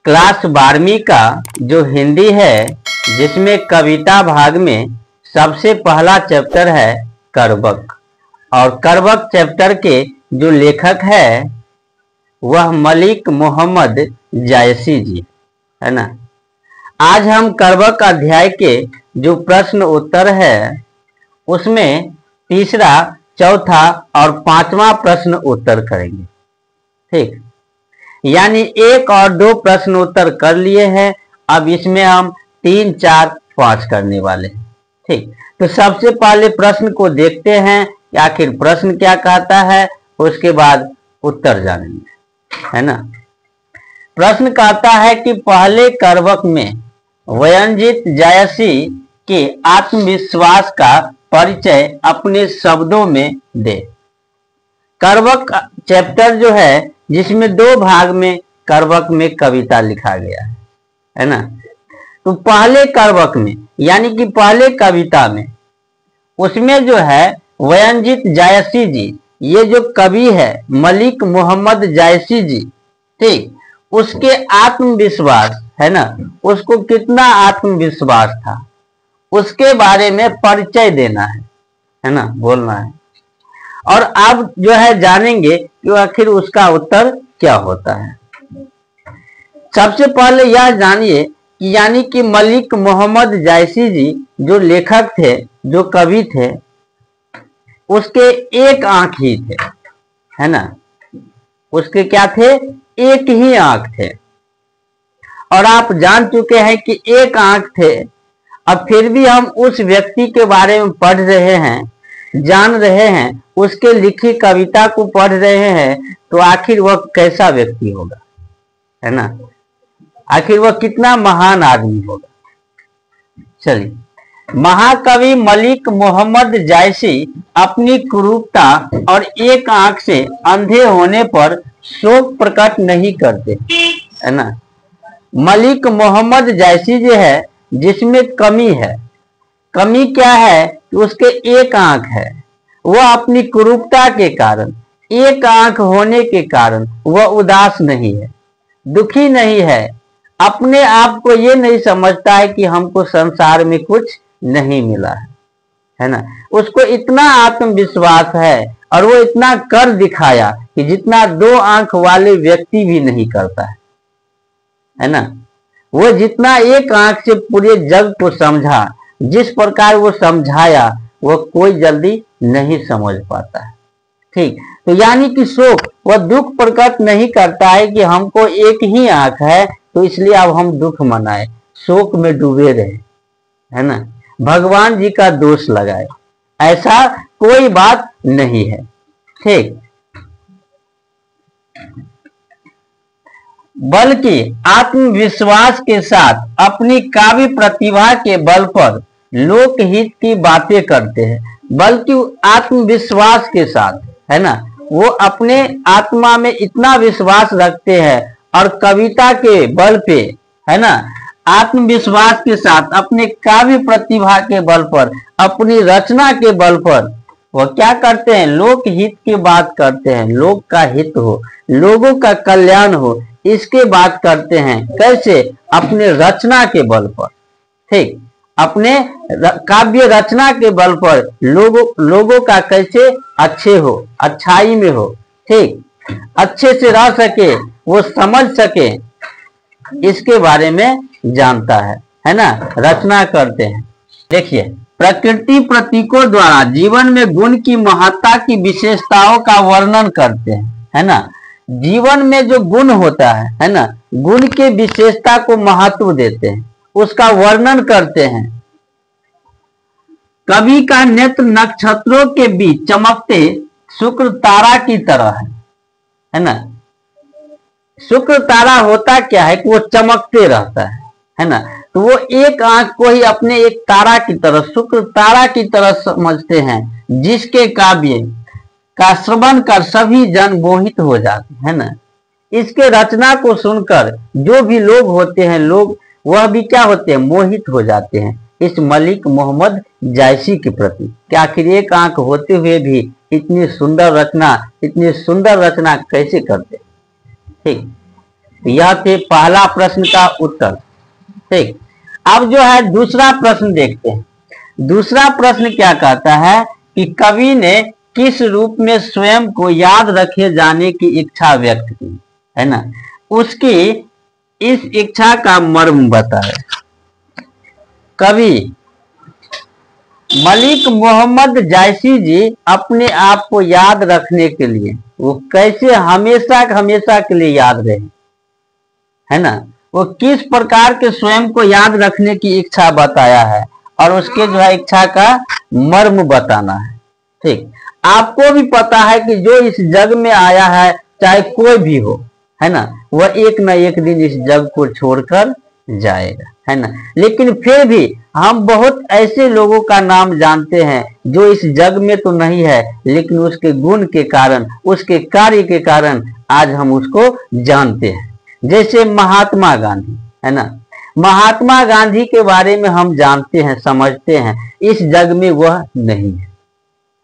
Class 12वीं का जो हिंदी है, जिसमें कविता भाग में सबसे पहला चैप्टर है करवक। और करवक चैप्टर के जो लेखक है वह मलिक मोहम्मद जायसी जी है ना। आज हम करवक अध्याय के जो प्रश्न उत्तर है उसमें तीसरा, चौथा और पांचवा प्रश्न उत्तर करेंगे। ठीक, यानी 1 और 2 प्रश्न उत्तर कर लिए हैं, अब इसमें हम 3, 4, 5 करने वाले हैं। ठीक, तो सबसे पहले प्रश्न को देखते हैं कि आखिर प्रश्न क्या कहता है, उसके बाद उत्तर जानेंगे, है ना। प्रश्न कहता है कि पहले करवक में वयनजीत जायसी के आत्मविश्वास का परिचय अपने शब्दों में दे। करवक चैप्टर जो है, जिसमें 2 भाग में करवक में कविता लिखा गया है ना। तो पहले करवक में यानी कि पहले कविता में उसमें जो है वयनजीत जायसी जी, ये जो कवि है मलिक मोहम्मद जायसी जी, ठीक, उसके आत्मविश्वास है ना, उसको कितना आत्मविश्वास था उसके बारे में परिचय देना है ना, बोलना है। और अब जो है जानेंगे कि आखिर उसका उत्तर क्या होता है। सबसे पहले यह जानिए कि यानी कि मलिक मोहम्मद जायसी जी जो लेखक थे, जो कवि थे, उसके एक आंख ही थे, है ना। उसके क्या थे? एक ही आंख थे। और आप जान चुके हैं कि एक आंख थे, अब फिर भी हम उस व्यक्ति के बारे में पढ़ रहे हैं, जान रहे हैं, उसके लिखी कविता को पढ़ रहे हैं, तो आखिर वह कैसा व्यक्ति होगा, है ना। आखिर वह कितना महान आदमी होगा। चलिए, महाकवि मलिक मोहम्मद जायसी अपनी कुरूपता और एक आंख से अंधे होने पर शोक प्रकट नहीं करते, है ना। मलिक मोहम्मद जायसी जो है, जिसमें कमी है, कमी क्या है कि उसके एक आंख है। वह अपनी कुरूपता के कारण, एक आंख होने के कारण वह उदास नहीं है, दुखी नहीं है, अपने आप को ये नहीं समझता है कि हमको संसार में कुछ नहीं मिला है ना। उसको इतना आत्मविश्वास है और वो इतना कर दिखाया कि जितना 2 आंख वाले व्यक्ति भी नहीं करता है ना। वो जितना एक आंख से पूरे जग को समझा, जिस प्रकार वो समझाया, वो कोई जल्दी नहीं समझ पाता है। ठीक, तो यानी कि शोक, वह दुख प्रकट नहीं करता है कि हमको एक ही आंख है तो इसलिए अब हम दुख मनाए, शोक में डूबे रहे, है ना, भगवान जी का दोष लगाए, ऐसा कोई बात नहीं है। ठीक, बल्कि आत्मविश्वास के साथ अपनी काव्य प्रतिभा के बल पर लोकहित की बातें करते हैं। बल्कि आत्मविश्वास के साथ, है ना, वो अपने आत्मा में इतना विश्वास रखते हैं और कविता के बल पे, है ना, आत्मविश्वास के साथ अपने काव्य प्रतिभा के बल पर, अपनी रचना के बल पर वह क्या करते हैं? लोक हित की बात करते हैं। लोक का हित हो, लोगों का कल्याण हो, इसके बात करते हैं। कैसे? अपने रचना के बल पर। ठीक, अपने काव्य रचना के बल पर लोगों का कैसे अच्छे हो, अच्छाई में हो, ठीक, अच्छे से रह सके, वो समझ सके, इसके बारे में जानता है ना, रचना करते हैं। देखिए, प्रकृति प्रतीकों द्वारा जीवन में गुण की महत्ता की विशेषताओं का वर्णन करते हैं, है ना। जीवन में जो गुण होता है ना, गुण के विशेषता को महत्व देते हैं, उसका वर्णन करते हैं। कवि का नेत्र नक्षत्रों के बीच चमकते शुक्र तारा की तरह है ना। शुक्र तारा होता क्या है कि वो चमकते रहता है ना। तो वो एक आंख को ही अपने एक तारा की तरह, शुक्र तारा की तरह समझते हैं, जिसके काव्य का श्रवण कर सभी जन मोहित हो जाते हैं ना। इसके रचना को सुनकर जो भी लोग होते हैं, लोग वह भी क्या होते हैं? मोहित हो जाते हैं इस मलिक मोहम्मद जायसी के प्रति। कि आखिर एक आंख होते हुए भी इतनी सुंदर रचना कैसे करते। ठीक, यह थे पहला प्रश्न का उत्तर। ठीक, अब जो है दूसरा प्रश्न देखते हैं। दूसरा प्रश्न क्या कहता है कि कवि ने किस रूप में स्वयं को याद रखे जाने की इच्छा व्यक्त की, है ना। उसकी इस इच्छा का मर्म बताए। कवि मलिक मोहम्मद जायसी जी अपने आप को याद रखने के लिए वो कैसे हमेशा हमेशा के लिए याद रहे, है ना, वो किस प्रकार के स्वयं को याद रखने की इच्छा बताया है और उसके जो है इच्छा का मर्म बताना है। ठीक, आपको भी पता है कि जो इस जग में आया है चाहे कोई भी हो, है ना, वह एक न एक दिन इस जग को छोड़कर जाएगा, है ना। लेकिन फिर भी हम बहुत ऐसे लोगों का नाम जानते हैं जो इस जग में तो नहीं है, लेकिन उसके गुण के कारण, उसके कार्य के कारण आज हम उसको जानते हैं। जैसे महात्मा गांधी, है ना। महात्मा गांधी के बारे में हम जानते हैं, समझते हैं, इस जग में वह नहीं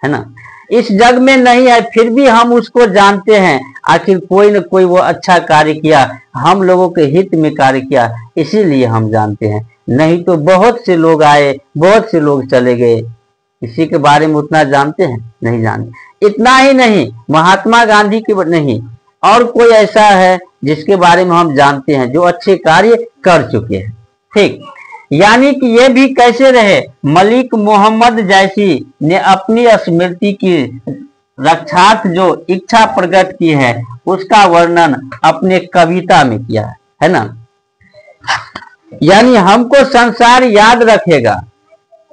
है ना, इस जग में नहीं है, फिर भी हम उसको जानते हैं। आखिर कोई न कोई वो अच्छा कार्य किया, हम लोगों के हित में कार्य किया, इसीलिए हम जानते हैं। नहीं तो बहुत से लोग आए, बहुत से लोग चले गए, किसी के बारे में उतना जानते हैं नहीं जानते। इतना ही नहीं, महात्मा गांधी के नहीं, और कोई ऐसा है जिसके बारे में हम जानते हैं जो अच्छे कार्य कर चुके हैं। ठीक, यानी कि ये भी कैसे रहे, मलिक मोहम्मद जायसी ने अपनी स्मृति की रक्षार्थ जो इच्छा प्रकट की है उसका वर्णन अपने कविता में किया है ना। यानी हमको संसार याद रखेगा,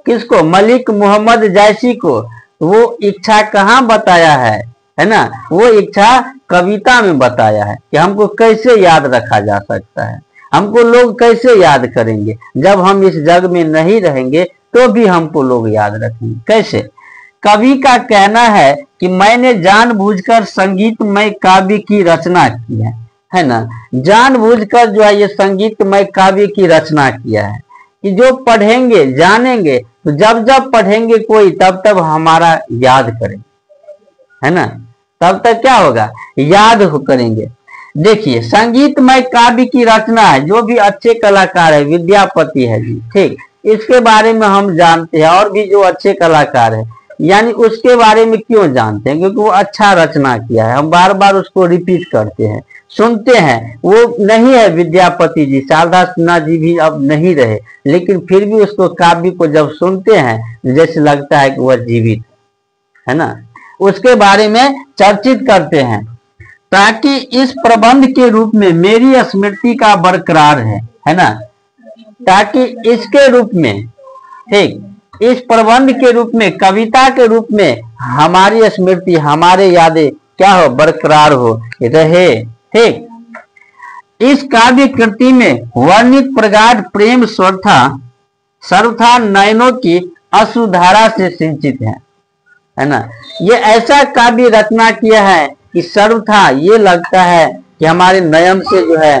किसको, मलिक मोहम्मद जायसी को। वो इच्छा कहाँ बताया है ना, वो इच्छा कविता में बताया है कि हमको कैसे याद रखा जा सकता है, हमको लोग कैसे याद करेंगे, जब हम इस जग में नहीं रहेंगे तो भी हमको लोग याद रखेंगे कैसे। कवि का कहना है कि मैंने जानबूझकर संगीतमय काव्य की रचना की है ना, जानबूझकर जो है ये संगीतमय काव्य की रचना किया है कि जो पढ़ेंगे जानेंगे, तो जब जब पढ़ेंगे कोई तब तब हमारा याद करेंगे, है ना, तब तक क्या होगा, याद करेंगे। देखिए, संगीतमय काव्य की रचना है, जो भी अच्छे कलाकार है, विद्यापति है जी, ठीक, इसके बारे में हम जानते हैं, और भी जो अच्छे कलाकार है, यानी उसके बारे में क्यों जानते हैं, क्योंकि वो अच्छा रचना किया है, हम बार बार उसको रिपीट करते हैं, सुनते हैं। वो नहीं है विद्यापति जी, शारदा सिन्हा जी भी अब नहीं रहे, लेकिन फिर भी उसको काव्य को जब सुनते हैं जैसे लगता है कि वह जीवित है ना, उसके बारे में चर्चित करते हैं, ताकि इस प्रबंध के रूप में मेरी स्मृति का बरकरार है ना, ताकि इसके रूप में, ठीक, इस प्रबंध के रूप में, कविता के रूप में हमारी स्मृति, हमारे यादें क्या हो, बरकरार हो रहे। ठीक, इस काव्य कृति में वर्णित प्रगाढ़ प्रेम सर्वथा नयनों की अश्रुधारा से सिंचित है ना। ये ऐसा काव्य रचना किया है कि सर्वथा ये लगता है कि हमारे नयन से जो है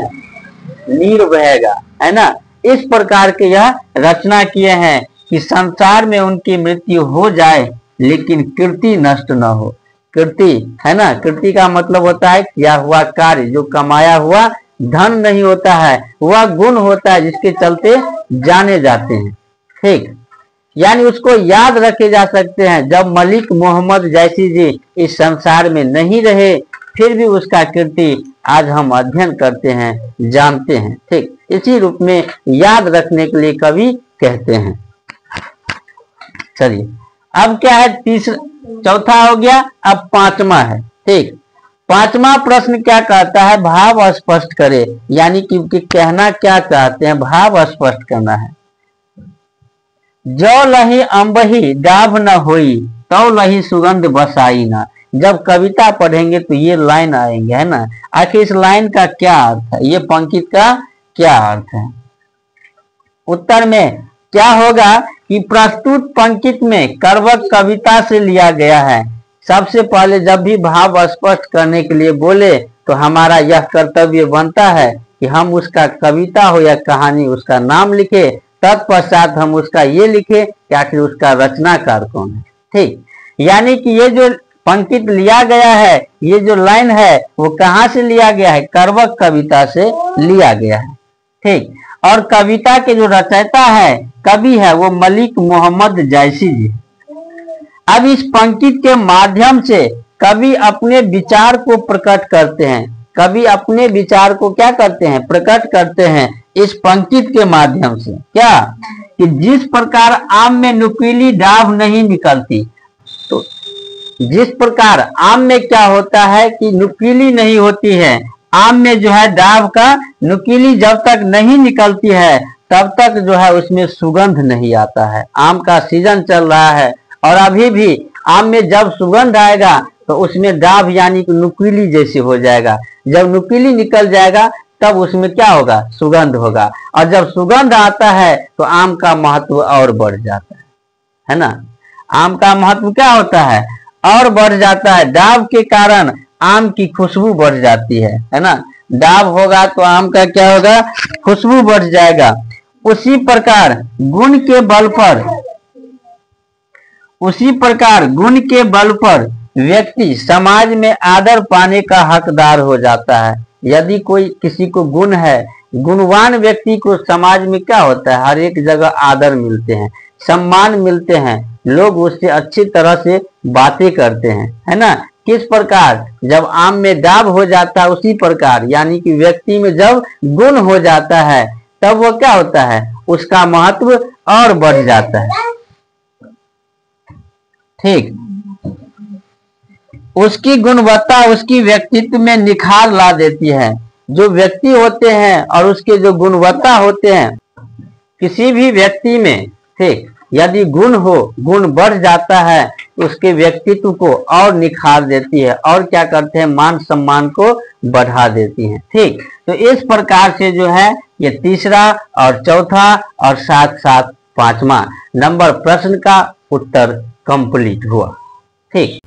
नीर बहेगा, है ना। इस प्रकार के यह रचना किए हैं कि संसार में उनकी मृत्यु हो जाए लेकिन कीर्ति नष्ट न हो। कीर्ति, है ना, कीर्ति का मतलब होता है किया हुआ कार्य, जो कमाया हुआ धन नहीं होता है, वह गुण होता है जिसके चलते जाने जाते हैं। ठीक, यानी उसको याद रखे जा सकते हैं। जब मलिक मोहम्मद जायसी जी इस संसार में नहीं रहे, फिर भी उसका कीर्ति आज हम अध्ययन करते हैं, जानते हैं। ठीक, इसी रूप में याद रखने के लिए कवि कहते हैं। चलिए, अब क्या है, चौथा हो गया, अब पांचवा है। ठीक, पांचवा प्रश्न क्या कहता है, भाव स्पष्ट करे, यानी कि कहना क्या चाहते हैं, भाव स्पष्ट करना है। जो लही अम्बही डाभ न होई, तो लही सुगंध बसाई ना। जब कविता पढ़ेंगे तो ये लाइन आएंगे, है ना। आखिर इस लाइन का क्या अर्थ है, ये पंक्ति का क्या अर्थ है। उत्तर में क्या होगा कि प्रस्तुत पंक्ति में करवक कविता से लिया गया है। सबसे पहले जब भी भाव स्पष्ट करने के लिए बोले तो हमारा यह कर्तव्य बनता है कि हम उसका कविता हो या कहानी, उसका नाम लिखे, तत्पश्चात हम उसका ये लिखे कि आखिर उसका रचनाकार कौन है। ठीक, यानी कि ये जो पंक्ति लिया गया है, ये जो लाइन है वो कहाँ से लिया गया है? करबक कविता से लिया गया है। ठीक, और कविता के जो रचयिता है, कवि है, वो मलिक मोहम्मद जैसी जी। अब इस पंक्ति के माध्यम से कवि अपने विचार को प्रकट करते हैं। कवि अपने विचार को क्या करते हैं? प्रकट करते हैं इस पंक्ति के माध्यम से। क्या कि जिस प्रकार आम में नुकीली डाभ नहीं निकलती, तो जिस प्रकार आम में क्या होता है कि नुकीली नहीं होती है, आम में जो है डाभ का नुकीली जब तक नहीं निकलती है तब तक जो है उसमें सुगंध नहीं आता है। आम का सीजन चल रहा है और अभी भी आम में जब सुगंध आएगा तो उसमें डाभ यानी कि नुकीली जैसे हो जाएगा। जब नुकीली निकल जाएगा तब उसमें क्या होगा? सुगंध होगा। और जब सुगंध आता है तो आम का महत्व और बढ़ जाता है ना। आम का महत्व क्या होता है? और बढ़ जाता है। डाभ के कारण आम की खुशबू बढ़ जाती है ना। डाभ होगा तो आम का क्या होगा? खुशबू बढ़ जाएगा। उसी प्रकार गुण के बल पर व्यक्ति समाज में आदर पाने का हकदार हो जाता है। यदि कोई किसी को गुण है, गुणवान व्यक्ति को समाज में क्या होता है? हर एक जगह आदर मिलते हैं, सम्मान मिलते हैं, लोग उससे अच्छी तरह से बातें करते हैं, है ना। किस प्रकार? जब आम में डाभ हो जाता है उसी प्रकार, यानी कि व्यक्ति में जब गुण हो जाता है तब वो क्या होता है? उसका महत्व और बढ़ जाता है। ठीक, उसकी गुणवत्ता उसकी व्यक्तित्व में निखार ला देती है। जो व्यक्ति होते हैं और उसके जो गुणवत्ता होते हैं किसी भी व्यक्ति में, ठीक, यदि गुण हो, गुण बढ़ जाता है तो उसके व्यक्तित्व को और निखार देती है और क्या करते हैं? मान सम्मान को बढ़ा देती हैं। ठीक, तो इस प्रकार से जो है ये तीसरा और चौथा और साथ साथ 5वां नंबर प्रश्न का उत्तर कंप्लीट हुआ। ठीक।